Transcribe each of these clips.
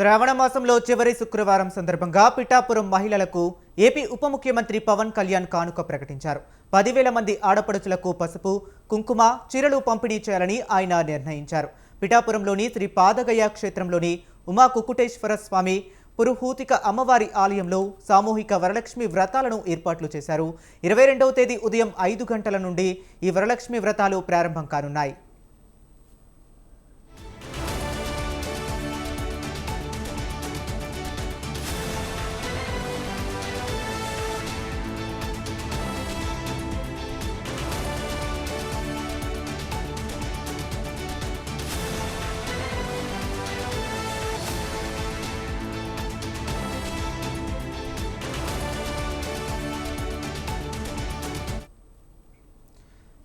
శ్రావణ మాసంలో చివరి శుక్రవారం సందర్భంగా పిఠాపురం మహిళలకు ఏపీ ఉప ముఖ్యమంత్రి పవన్ కళ్యాణ్ కానుక ప్రకటించారు. 10,000 మంది ఆడపడుచులకు పసుపు, కుంకుమ, చీరలు పంపిణీ చేయాలని ఆయన నిర్ణయించారు. పిఠాపురంలోని శ్రీ పాదగయ క్షేత్రంలోని ఉమా కుకుటేశ్వర స్వామి పురుహూతిక అమ్మవారి ఆలయంలో సామూహిక వరలక్ష్మి వ్రతాలను ఏర్పాట్లు చేశారు. 22వ తేదీ ఉదయం 5 గంటల నుండి ఈ వరలక్ష్మి వ్రతాలు ప్రారంభం కానున్నాయి.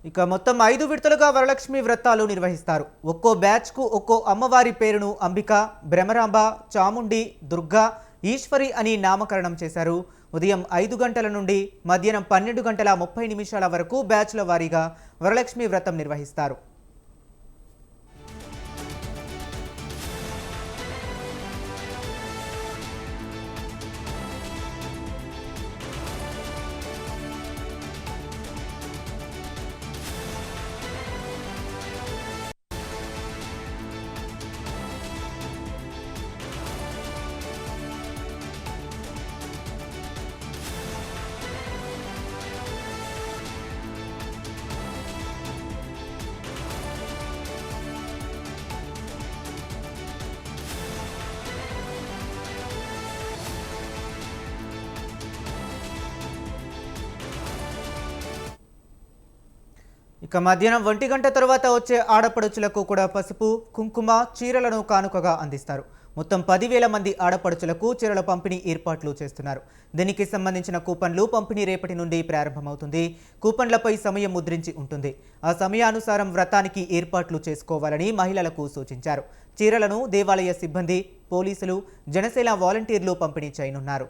ఇక మొత్తం 5 విడతలుగా వరలక్ష్మి వ్రతాలు నిర్వహిస్తారు. ఒక్కో బ్యాచ్కు ఒక్కో అమ్మవారి పేరును అంబిక, భ్రమరాంబ, చాముండి, దుర్గా, ఈశ్వరి అని నామకరణం చేశారు. ఉదయం 5 గంటల నుండి మధ్యాహ్నం 12:30 వరకు బ్యాచ్ల వారీగా వరలక్ష్మి వ్రతం నిర్వహిస్తారు. ఇక మధ్యాహ్నం 1 గంట తర్వాత వచ్చే ఆడపడుచులకు కూడా పసుపు, కుంకుమ, చీరలను కానుకగా అందిస్తారు. మొత్తం 10,000 మంది ఆడపడుచులకు చీరల పంపిణీ ఏర్పాట్లు చేస్తున్నారు. దీనికి సంబంధించిన కూపన్లు పంపిణీ రేపటి నుండి ప్రారంభమవుతుంది. కూపన్లపై సమయం ముద్రించి ఉంటుంది. ఆ సమయానుసారం వ్రతానికి ఏర్పాట్లు చేసుకోవాలని మహిళలకు సూచించారు. చీరలను దేవాలయ సిబ్బంది, పోలీసులు, జనసేన వాలంటీర్లు పంపిణీ చేయనున్నారు.